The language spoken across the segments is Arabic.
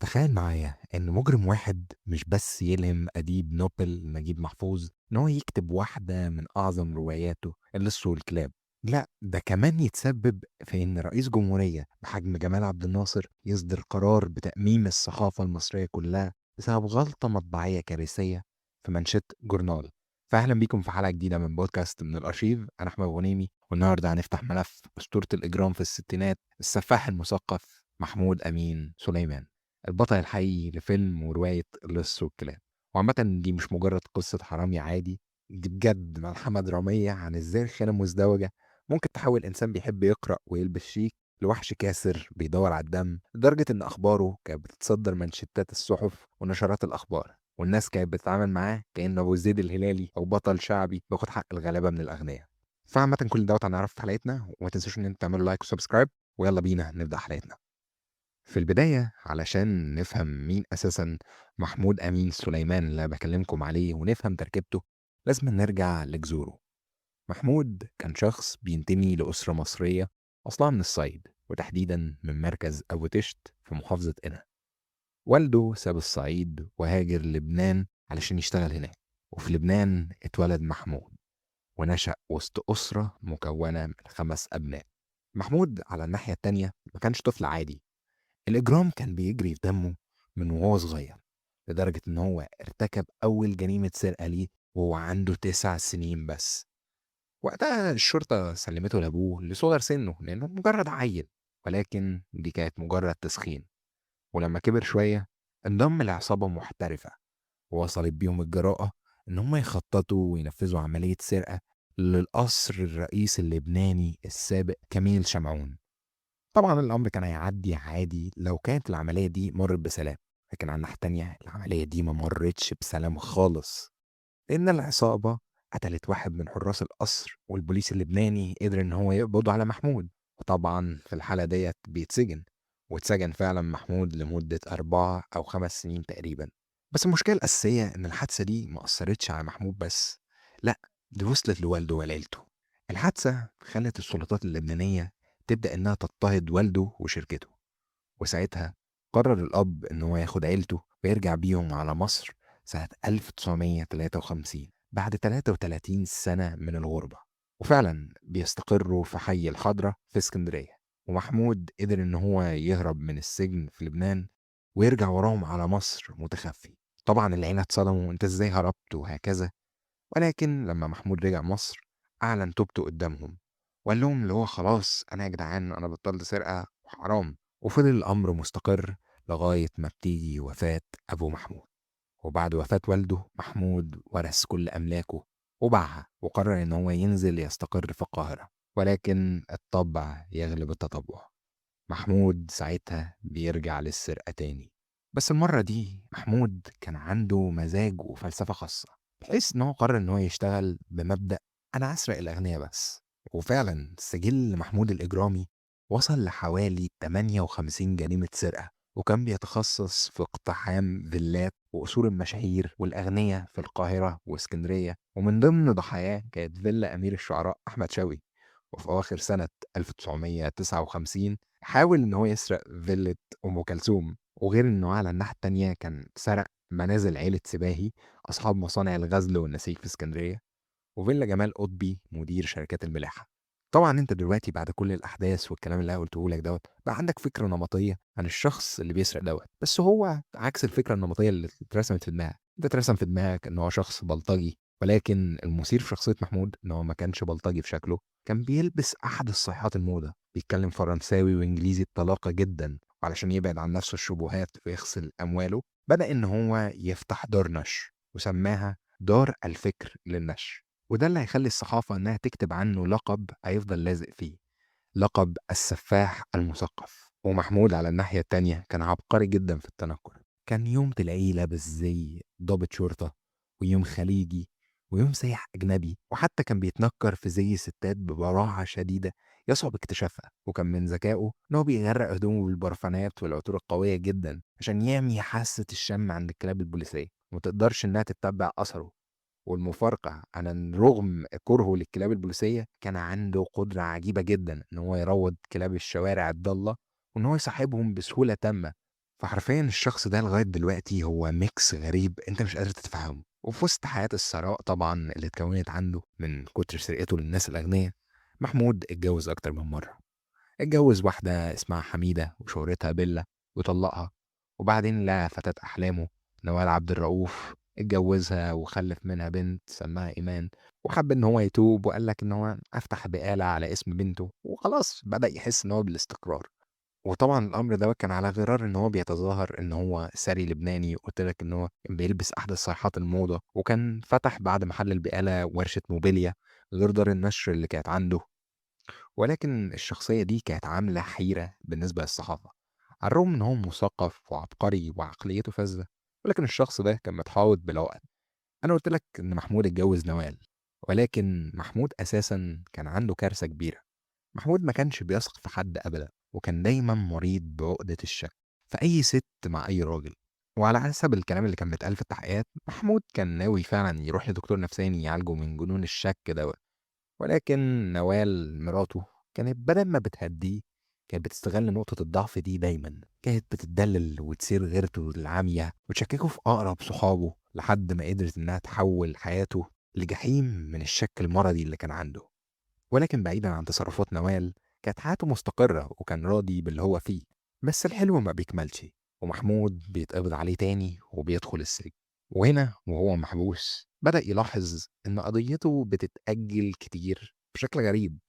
تخيل معايا إن مجرم واحد مش بس يلهم أديب نوبل نجيب محفوظ إن هو يكتب واحدة من أعظم رواياته اللص والكلاب. لا، ده كمان يتسبب في إن رئيس جمهورية بحجم جمال عبد الناصر يصدر قرار بتأميم الصحافة المصرية كلها بسبب غلطة مطبعية كارثية في منشط جورنال. فأهلا بيكم في حلقة جديدة من بودكاست من الأرشيف. أنا أحمد غنيمي، والنهاردة هنفتح ملف أسطورة الإجرام في الستينات، السفاح المثقف محمود أمين سليمان، البطل الحقيقي لفيلم ورواية اللص والكلاب. وعامة دي مش مجرد قصة حرامي عادي، دي بجد ملحمة درامية عن ازاي الخيانة المزدوجة ممكن تحول إنسان بيحب يقرأ ويلبس شيك لوحش كاسر بيدور على الدم، لدرجة إن أخباره كانت بتتصدر منشطات الصحف ونشرات الأخبار، والناس كانت بتتعامل معاه كأنه أبو زيد الهلالي أو بطل شعبي بياخد حق الغلابة من الأغنياء. فعامة كل دوت هنعرف في حلقتنا، وما تنسوش إن انتوا تعملوا لايك وسبسكرايب. ويلا بينا نبدأ حلقتنا. في البداية علشان نفهم مين أساسا محمود أمين سليمان اللي أنا بكلمكم عليه ونفهم تركيبته، لازم نرجع لجذوره. محمود كان شخص بينتمي لأسرة مصرية أصلها من الصعيد، وتحديدا من مركز أبو تشت في محافظة قنا. والده ساب الصعيد وهاجر لبنان علشان يشتغل هناك، وفي لبنان اتولد محمود ونشأ وسط أسرة مكونة من 5 أبناء. محمود على الناحية التانية ما كانش طفل عادي. الإجرام كان بيجري في دمه من وهو صغير، لدرجة إن هو ارتكب أول جريمة سرقة ليه وهو عنده 9 سنين بس. وقتها الشرطة سلمته لأبوه لصغر سنه لأنه مجرد عيل، ولكن دي كانت مجرد تسخين. ولما كبر شوية انضم لعصابة محترفة، ووصلت بيهم الجراءة إن هم يخططوا وينفذوا عملية سرقة للقصر الرئيس اللبناني السابق كميل شمعون. طبعا الأمر كان هيعدي عادي لو كانت العملية دي مرت بسلام، لكن على الناحية التانية العملية دي ما مرتش بسلام خالص، لأن العصابة قتلت واحد من حراس القصر، والبوليس اللبناني قدر إن هو يقبض على محمود. وطبعا في الحالة ديت بيتسجن، واتسجن فعلا محمود لمدة 4 أو 5 سنين تقريبا. بس المشكلة الأساسية إن الحادثة دي ما أثرتش على محمود بس، لأ، دي وصلت لوالده ولعيلته. الحادثة خلت السلطات اللبنانية تبدأ إنها تضطهد والده وشركته، وساعتها قرر الأب إن هو ياخد عيلته ويرجع بيهم على مصر سنة 1953 بعد 33 سنة من الغربة. وفعلا بيستقروا في حي الحضرة في اسكندرية، ومحمود قدر إن هو يهرب من السجن في لبنان ويرجع وراهم على مصر متخفي. طبعا العيلة اتصدموا، انت ازاي هربت وهكذا. ولكن لما محمود رجع مصر أعلن توبته قدامهم، وقال لهم اللي هو خلاص أنا يا جدعان أنا بطلت سرقة وحرام. وفضل الأمر مستقر لغاية ما بتيجي وفاة أبو محمود. وبعد وفاة والده محمود ورث كل أملاكه وباعها، وقرر إن هو ينزل يستقر في القاهرة، ولكن الطبع يغلب التطبع. محمود ساعتها بيرجع للسرقة تاني، بس المرة دي محمود كان عنده مزاج وفلسفة خاصة، بحيث إن هو قرر إن هو يشتغل بمبدأ أنا هسرق الأغنياء بس. وفعلا سجل محمود الإجرامي وصل لحوالي 58 جريمة سرقة، وكان بيتخصص في اقتحام فيلات وقصور المشاهير والأغنياء في القاهرة واسكندرية. ومن ضمن ضحاياه كانت فيلا أمير الشعراء أحمد شوقي. وفي أواخر سنة 1959 حاول إن هو يسرق فيلة أم كلثوم. وغير إنه على الناحية التانية كان سرق منازل عيلة سباهي أصحاب مصانع الغزل والنسيج في اسكندرية، وفيلا جمال قطبي مدير شركات الملاحة. طبعا انت دلوقتي بعد كل الاحداث والكلام اللي انا قلته لك دوت بقى عندك فكره نمطيه عن الشخص اللي بيسرق دوت، بس هو عكس الفكره النمطيه اللي اترسمت في دماغك. انت اترسم في دماغك ان هو شخص بلطجي، ولكن المثير في شخصيه محمود ان هو ما كانش بلطجي في شكله. كان بيلبس احد الصيحات الموضه، بيتكلم فرنساوي وانجليزي بطلاقه جدا، وعلشان يبعد عن نفسه الشبهات ويغسل امواله بدأ ان هو يفتح دار نشر وسماها دار الفكر للنشر. وده اللي هيخلي الصحافة إنها تكتب عنه لقب هيفضل لازق فيه، لقب السفاح المثقف. ومحمود على الناحية التانية كان عبقري جدا في التنكر. كان يوم تلاقيه لابس زي ضابط شرطة، ويوم خليجي، ويوم سايح أجنبي، وحتى كان بيتنكر في زي ستات ببراعة شديدة يصعب اكتشافها. وكان من ذكائه إن هو بيغرق هدومه بالبرفانات والعطور القوية جدا عشان يعمي حاسة الشم عند الكلاب البوليسية ومتقدرش إنها تتبع أثره. والمفارقة عن رغم كرهه للكلاب البوليسية كان عنده قدرة عجيبة جدا إن هو يروض كلاب الشوارع الضالة، وإن هو يصاحبهم بسهولة تامة. فحرفيًا الشخص ده لغاية دلوقتي هو mix غريب أنت مش قادر تتفهمه، وفي وسط حياة الثراء طبعًا اللي اتكوّنت عنده من كتر سرقته للناس الأغنيا، محمود اتجوّز أكتر من مرّة. اتجوّز واحدة اسمها حميدة وشهرتها بِلّة وطلّقها، وبعدين لقى فتاة أحلامه نوال عبد الرؤوف، اتجوّزها وخلّف منها بنت سمّاها إيمان، وحَب إن هو يتوب وقال لك إن هو أفتح بقالة على اسم بنته وخلاص بدأ يحس إن هو بالاستقرار. وطبعًا الأمر دوّة كان على غرار إن هو بيتظاهر إن هو ثري لبناني، وقُلت لك إن هو كان بيلبس أحدث صيحات الموضة، وكان فتح بعد محل البقالة ورشة موبيليا غير دار النشر اللي كانت عنده. ولكن الشخصية دي كانت عاملة حيرة بالنسبة للصحافة، على الرغم إن هو مثقف وعبقري وعقليته فذة، ولكن الشخص ده كان متحوط بالعقد. أنا قُلت لك إن محمود اتجوّز نوال، ولكن محمود أساسًا كان عنده كارثة كبيرة. محمود ما كانش بيثق في حد أبدًا، وكان دايمًا مريض بعقدة الشك في أي ست مع أي راجل. وعلى حسب الكلام اللي كان بيتقال في التحقيقات، محمود كان ناوي فعلًا يروح لدكتور نفساني يعالجه من جنون الشك دوّة. ولكن نوال مراته كانت بدل ما بتهدّيه، كانت بتستغل نقطة الضعف دي دايمًا، كانت بتتدلّل وتثير غيرته العامية وتشكّكه في أقرب صحابه، لحد ما قدرت إنها تحوّل حياته لجحيم من الشك المرضي اللي كان عنده. ولكن بعيدًا عن تصرفات نوال، كانت حياته مستقرة وكان راضي باللي هو فيه، بس الحلو ما بيكملش، ومحمود بيتقبض عليه تاني وبيدخل السجن. وهنا وهو محبوس بدأ يلاحظ إن قضيته بتتأجل كتير بشكل غريب،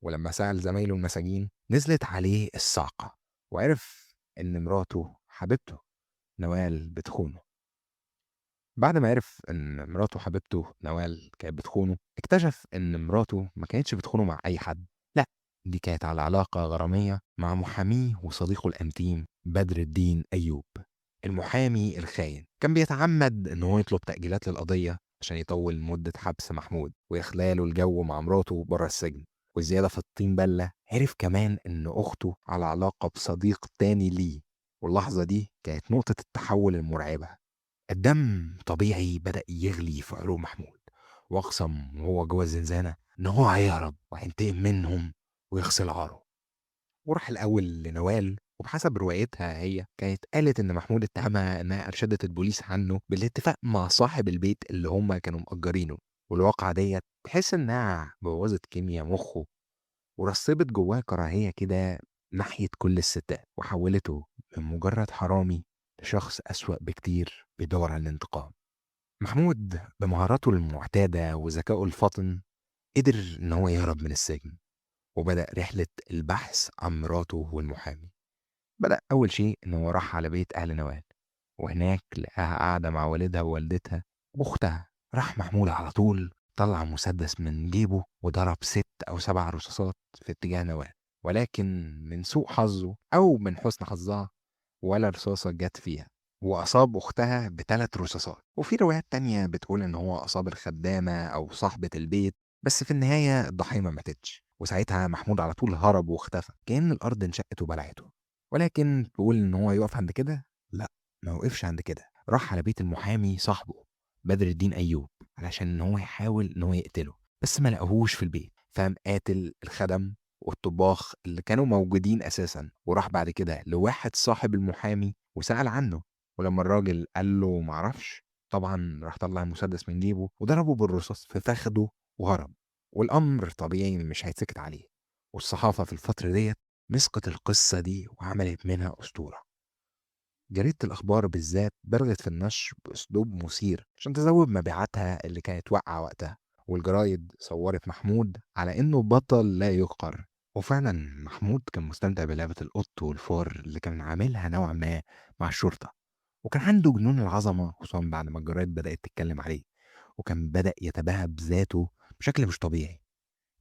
ولما سأل زمايله المساجين نزلت عليه الصعقة، وعرف إن مراته حبيبته نوال بتخونه. بعد ما عرف إن مراته حبيبته نوال كانت بتخونه، اكتشف إن مراته ما كانتش بتخونه مع أي حد، لأ، دي كانت على علاقة غرامية مع محاميه وصديقه الأنتيم بدر الدين أيوب. المحامي الخاين كان بيتعمد إن هو يطلب تأجيلات للقضية عشان يطول مدة حبس محمود ويخلاله الجو مع مراته بره السجن. والزيادة في الطين بلة عرف كمان إن أخته على علاقة بصديق تاني ليه، واللحظة دي كانت نقطة التحول المرعبة. الدم طبيعي بدأ يغلي في عروق محمود، وأقسم وهو جوه الزنزانة إن هو هيهرب وهينتقم منهم ويغسل عاره. وراح الأول لنوال، وبحسب روايتها هي كانت قالت إن محمود اتهمها إنها أرشدت البوليس عنه بالاتفاق مع صاحب البيت اللي هما كانوا مأجرينه. والواقعة ديت تحس إنها بوظت كيميا مخه ورسبت جواه كراهية كده ناحية كل الستات، وحولته من مجرد حرامي لشخص أسوأ بكتير بيدور على الانتقام. محمود بمهاراته المعتادة وذكائه الفطن قدر إن هو يهرب من السجن، وبدأ رحلة البحث عن مراته والمحامي. بدأ أول شيء إن هو راح على بيت أهل نوال، وهناك لقاها قاعدة مع والدها ووالدتها وأختها. راح محمود على طول طلع مسدس من جيبه وضرب 6 أو 7 رصاصات في اتجاه نوال، ولكن من سوء حظه أو من حسن حظها ولا رصاصة جت فيها، وأصاب أختها ب3 رصاصات. وفي روايات تانية بتقول إن هو أصاب الخدامة أو صاحبة البيت، بس في النهاية الضحية ما ماتتش. وساعتها محمود على طول هرب واختفى كأن الأرض انشقت وبلعته. ولكن تقول إن هو يقف عند كده؟ لأ، ما وقفش عند كده، راح على بيت المحامي صاحبه بدر الدين أيوب علشان إن هو يحاول إن هو يقتله، بس ما لقاهوش في البيت، فقام قاتل الخدم والطباخ اللي كانوا موجودين أساسًا. وراح بعد كده لواحد صاحب المحامي وسأل عنه، ولمّا الراجل قال له ما أعرفش، طبعًا راح طلّع المسدس من جيبه وضربه بالرصاص في فخده وهرب. والأمر طبيعي مش هيتسكت عليه، والصحافة في الفترة ديّة مسكت القصة دي وعملت منها أسطورة. جريدة الأخبار بالذات بالغت في النشر بأسلوب مثير عشان تزود مبيعاتها اللي كانت واقعة وقتها، والجرايد صورت محمود على إنه بطل لا يقهر. وفعلا محمود كان مستمتع بلعبة القط والفار اللي كان عاملها نوعا ما مع الشرطة، وكان عنده جنون العظمة خصوصا بعد ما الجرايد بدأت تتكلم عليه، وكان بدأ يتباهى بذاته بشكل مش طبيعي.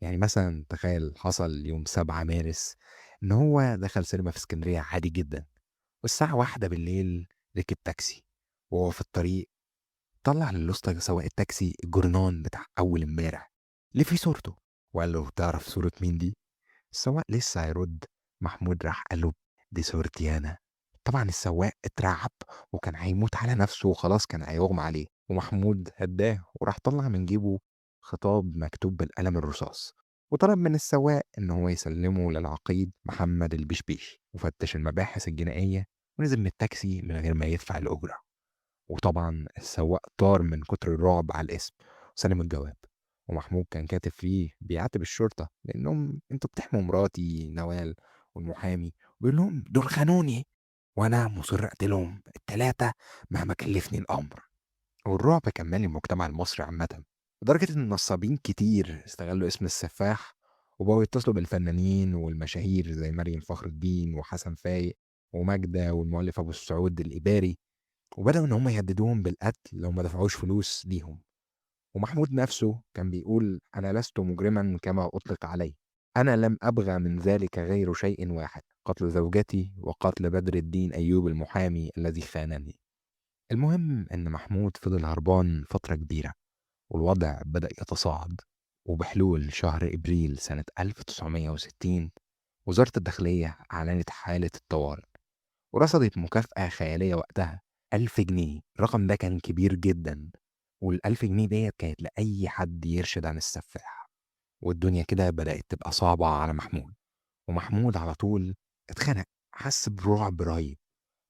يعني مثلا تخيل حصل يوم 7 مارس إن هو دخل سينما في اسكندرية عادي جدا، والساعة 1 بالليل ركب تاكسي، وهو في الطريق طلع للأسطى سواق التاكسي الجورنان بتاع أول امبارح اللي فيه صورته، وقال له تعرف صورة مين دي؟ السواق لسه هيرد، محمود راح قال له دي صورتي أنا. طبعا السواق اترعب وكان هيموت على نفسه وخلاص كان هيغمى عليه، ومحمود هداه وراح طلع من جيبه خطاب مكتوب بالقلم الرصاص، وطلب من السواق إن هو يسلمه للعقيد محمد البشبيش مفتش المباحث الجنائية ونزل من التاكسي من غير ما يدفع الأجرة. وطبعا السواق طار من كتر الرعب على الاسم وسلم الجواب. ومحمود كان كاتب فيه بيعاتب الشرطة لأنهم انتوا بتحموا مراتي نوال والمحامي، وبيقول لهم دول خانوني وأنا مصر أقتلهم التلاتة مهما كلفني الأمر. والرعب كان مالي المجتمع المصري عامة، لدرجة إن نصابين كتير استغلوا اسم السفاح وبقوا يتصلوا بالفنانين والمشاهير زي مريم فخر الدين وحسن فايق وماجدة والمؤلف أبو السعود الإباري، وبدأوا إن هم يهددوهم بالقتل لو ما دفعوش فلوس ليهم. ومحمود نفسه كان بيقول أنا لست مجرما كما أطلق علي، أنا لم أبغى من ذلك غير شيء واحد، قتل زوجتي وقتل بدر الدين أيوب المحامي الذي خانني. المهم إن محمود فضل هربان فترة كبيرة، والوضع بدأ يتصاعد. وبحلول شهر إبريل سنة 1960 وزارة الداخلية أعلنت حالة الطوارئ، ورصدت مكافأة خيالية وقتها 1000 جنيه. الرقم ده كان كبير جدا، وال1000 جنيه ديت كانت لأي حد يرشد عن السفاح. والدنيا كده بدأت تبقى صعبة على محمود، ومحمود على طول اتخنق، حس برعب رهيب.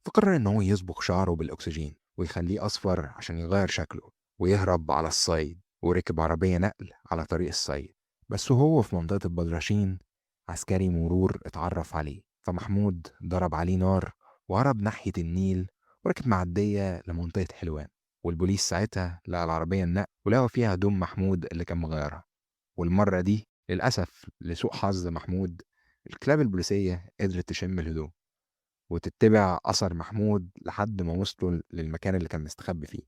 فقرر إن هو يصبغ شعره بالأكسجين ويخليه أصفر عشان يغير شكله ويهرب على الصيد. وركب عربية نقل على طريق الصيد، بس وهو في منطقة البدرشين عسكري مرور اتعرف عليه، فمحمود ضرب عليه نار وهرب ناحية النيل وركب معدية لمنطقة حلوان. والبوليس ساعتها لقى العربية النقل ولقوا فيها هدوم محمود اللي كان مغيرها. والمرة دي للأسف لسوء حظ محمود الكلاب البوليسية قدرت تشم الهدوم وتتبع أثر محمود لحد ما وصلوا للمكان اللي كان مستخبي فيه.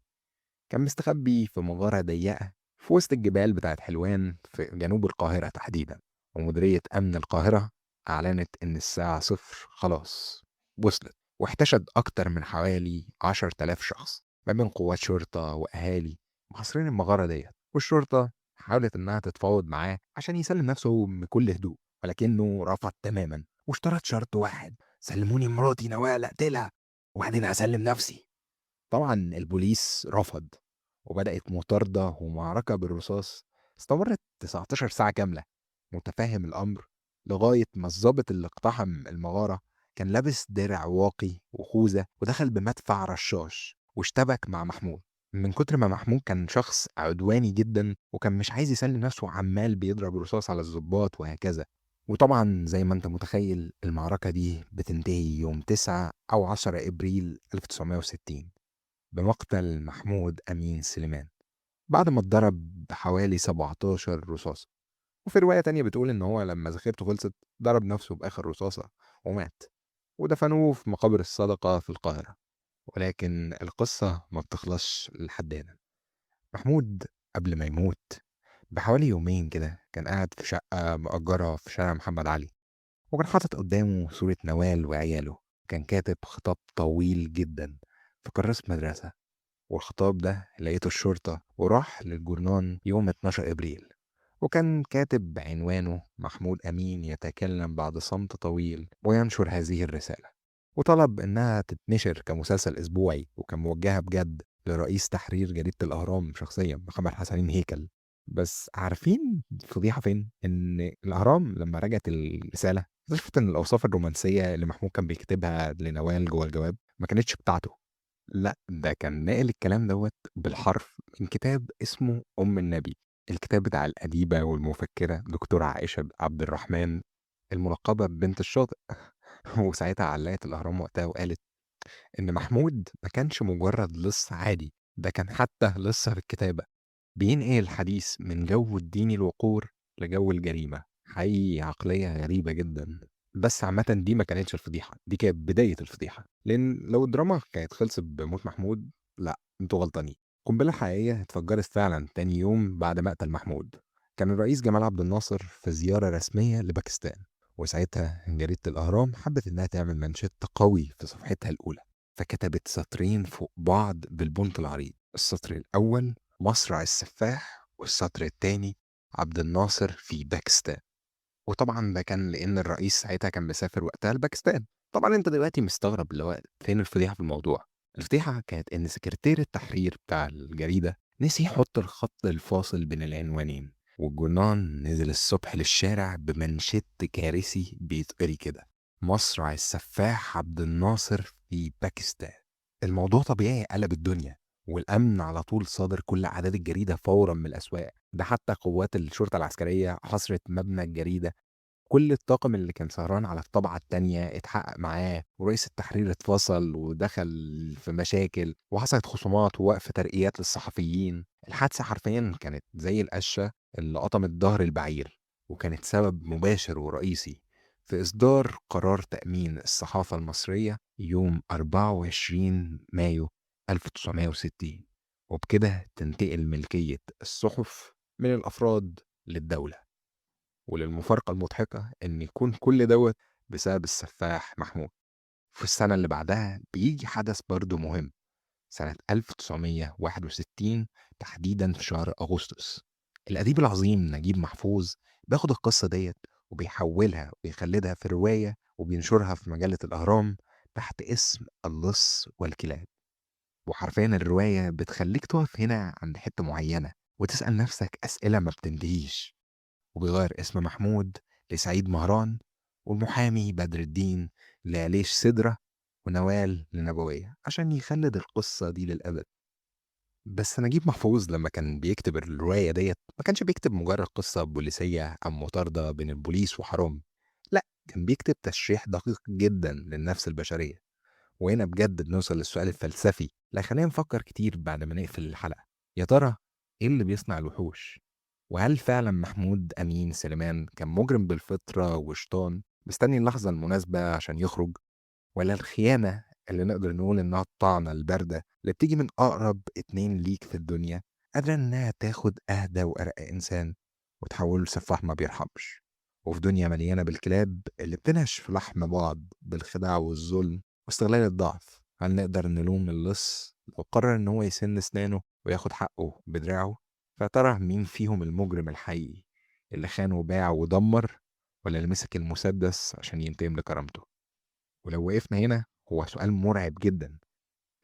كان مستخبي في مغارة ضيقة في وسط الجبال بتاعت حلوان في جنوب القاهرة تحديدا. ومديرية أمن القاهرة أعلنت إن الساعة صفر خلاص وصلت، واحتشد أكتر من حوالي 10,000 شخص ما بين قوات شرطة وأهالي محاصرين المغارة ديت. والشرطة حاولت إنها تتفاوض معاه عشان يسلم نفسه بكل هدوء، ولكنه رفض تماما واشترط شرط واحد: سلموني مراتي نوال اقتلها وبعدين هسلم نفسي. طبعا البوليس رفض، وبدأت مطاردة ومعركة بالرصاص استمرت 19 ساعة كاملة. متفهم الأمر لغاية ما الضابط اللي اقتحم المغارة كان لابس درع واقي وخوذة ودخل بمدفع رشاش واشتبك مع محمود. من كتر ما محمود كان شخص عدواني جدا وكان مش عايز يسلم نفسه، عمال بيضرب رصاص على الضباط وهكذا. وطبعا زي ما انت متخيل المعركة دي بتنتهي يوم 9 أو 10 إبريل 1960 بمقتل محمود أمين سليمان بعد ما اتضرب بحوالي 17 رصاصة. وفي رواية تانية بتقول إن هو لما ذاكرته خلصت ضرب نفسه بآخر رصاصة ومات، ودفنوه في مقابر الصدقة في القاهرة. ولكن القصة ما بتخلصش لحد هنا. محمود قبل ما يموت بحوالي يومين كده كان قاعد في شقة مأجرة في شارع محمد علي، وكان حاطط قدامه صورة نوال وعياله. كان كاتب خطاب طويل جدا في كراسة مدرسة، والخطاب ده لقيته الشرطة وراح للجورنان يوم 12 إبريل. وكان كاتب بعنوانه محمود أمين يتكلم بعد صمت طويل وينشر هذه الرسالة، وطلب إنها تتنشر كمسلسل أسبوعي، وكان موجهة بجد لرئيس تحرير جريدة الأهرام شخصيا محمد حسنين هيكل. بس عارفين الفضيحة فين؟ إن الأهرام لما رجعت الرسالة اكتشفت إن الأوصاف الرومانسية اللي محمود كان بيكتبها لنوال جوه الجواب ما كانتش بتاعته. لأ، ده كان ناقل الكلام دوّة بالحرف من كتاب اسمه أم النبي، الكتاب بتاع الأديبة والمفكرة دكتورة عائشة عبد الرحمن الملقبة ببنت الشاطئ. وساعتها علّقت الأهرام وقتها وقالت إن محمود ما كانش مجرد لِص عادي، ده كان حتى لِص في الكتابة، بينقل الحديث من جو الدين الوقور لجو الجريمة. حقيقي عقلية غريبة جدًا. بس عامةً دي ما كانتش الفضيحة، دي كانت بداية الفضيحة، لإن لو الدراما كانت خلصت بموت محمود، لأ، أنتم غلطانين. القنبلة الحقيقية اتفجرت فعلًا تاني يوم بعد مقتل محمود. كان الرئيس جمال عبد الناصر في زيارة رسمية لباكستان، وساعتها جريدة الأهرام حبت إنها تعمل مانشيت قوي في صفحتها الأولى، فكتبت سطرين فوق بعض بالبونت العريض. السطر الأول: مصرع السفاح، والسطر التاني: عبد الناصر في باكستان. وطبعًا ده كان لإن الرئيس ساعتها كان مسافر وقتها لباكستان. طبعًا أنت دلوقتي مستغرب اللي هو فين الفضيحة في الموضوع؟ الفضيحة كانت إن سكرتير التحرير بتاع الجريدة نسي يحط الخط الفاصل بين العنوانين، والجورنال نزل الصبح للشارع بمانشيت كارثي بيتقري كده: مصرع السفاح عبد الناصر في باكستان. الموضوع طبيعي قلب الدنيا، والأمن على طول صادر كل أعداد الجريدة فورا من الأسواق. ده حتى قوات الشرطة العسكرية حصرت مبنى الجريدة. كل الطاقم اللي كان سهران على الطبعة التانية اتحقق معاه، ورئيس التحرير اتفصل ودخل في مشاكل، وحصلت خصومات ووقف ترقيات للصحفيين. الحادثة حرفيا كانت زي القشة اللي قطمت ظهر البعير، وكانت سبب مباشر ورئيسي في إصدار قرار تأمين الصحافة المصرية يوم 24 مايو 1960، وبكده تنتقل ملكية الصحف من الأفراد للدولة. وللمفارقة المضحكة إن يكون كل دوت بسبب السفاح محمود. في السنة اللي بعدها بيجي حدث برضه مهم، سنة 1961، تحديدا في شهر أغسطس. الأديب العظيم نجيب محفوظ بياخد القصة ديت وبيحولها ويخلدها في رواية وبينشرها في مجلة الأهرام تحت اسم اللص والكلاب. وحرفيا الرواية بتخليك تقف هنا عند حتة معينة وتسأل نفسك أسئلة ما بتنتهيش. وبيغير اسم محمود لسعيد مهران، والمحامي بدر الدين لعليش سدرة، ونوال لنبوية، عشان يخلد القصة دي للأبد. بس نجيب محفوظ لما كان بيكتب الرواية ديت ما كانش بيكتب مجرد قصة بوليسية أو مطاردة بين البوليس وحرامي، لا، كان بيكتب تشريح دقيق جدا للنفس البشرية. وهنا بجد بنوصل للسؤال الفلسفي اللي خلينا نفكر كتير بعد ما نقفل الحلقة. يا ترى ايه اللي بيصنع الوحوش؟ وهل فعلا محمود أمين سليمان كان مجرم بالفطرة وشيطان مستني اللحظة المناسبة عشان يخرج؟ ولا الخيانة اللي نقدر نقول إنها الطعنة الباردة اللي بتيجي من أقرب اتنين ليك في الدنيا، قادرة إنها تاخد أهدى وأرق إنسان وتحوله لسفاح ما بيرحمش؟ وفي دنيا مليانة بالكلاب اللي بتنهش في لحم بعض بالخداع والظلم واستغلال الضعف، هل نقدر نلوم اللص لو قرر إن هو يسن أسنانه وياخد حقه بدراعه؟ فيا ترى مين فيهم المجرم الحقيقي، اللي خان وباع ودمر، ولا اللي مسك المسدس عشان ينتقم لكرامته؟ ولو وقفنا هنا، هو سؤال مرعب جدا،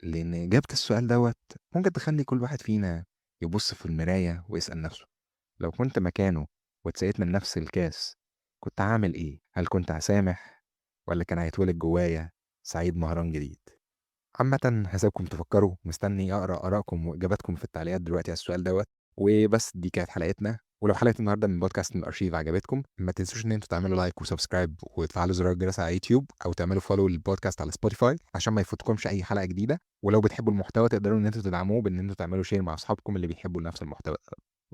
لأن إجابة السؤال دوت ممكن تخلي كل واحد فينا يبص في المراية ويسأل نفسه، لو كنت مكانه واتسقيت من نفس الكاس كنت هعمل إيه؟ هل كنت هسامح، ولا كان هيتولد جوايا سعيد مهران جديد؟ عامة هسيبكم تفكروا، مستني أقرأ آرائكم وإجاباتكم في التعليقات دلوقتي على السؤال دوت. وبس دي كانت حلقتنا، ولو حلقة النهاردة من بودكاست من الأرشيف عجبتكم ما تنسوش إن انتوا تعملوا لايك وسبسكرايب وتفعلوا زرار الجرس على يوتيوب، أو تعملوا فولو للبودكاست على سبوتيفاي عشان ما يفوتكمش أي حلقة جديدة. ولو بتحبوا المحتوى تقدروا إن انتوا تدعموه بإن انتوا تعملوا شير مع أصحابكم اللي بيحبوا نفس المحتوى.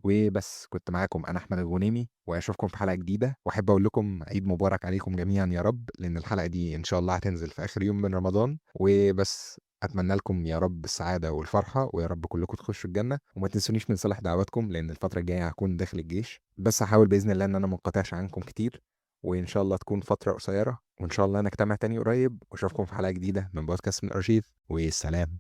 وبس كنت معاكم أنا أحمد الغنيمي، وأشوفكم في حلقة جديدة. وأحب أقول لكم عيد مبارك عليكم جميعا يا رب، لأن الحلقة دي إن شاء الله هتنزل في آخر يوم من رمضان. وبس أتمنى لكم يا رب السعادة والفرحة، ويا رب كلكم تخشوا الجنة. وما تنسونيش من صالح دعواتكم، لأن الفترة الجاية هكون داخل الجيش، بس هحاول بإذن الله إن أنا ما انقطعش عنكم كتير. وإن شاء الله تكون فترة قصيرة، وإن شاء الله نجتمع تاني قريب، وأشوفكم في حلقة جديدة من بودكاست من الأرشيف. والسلام.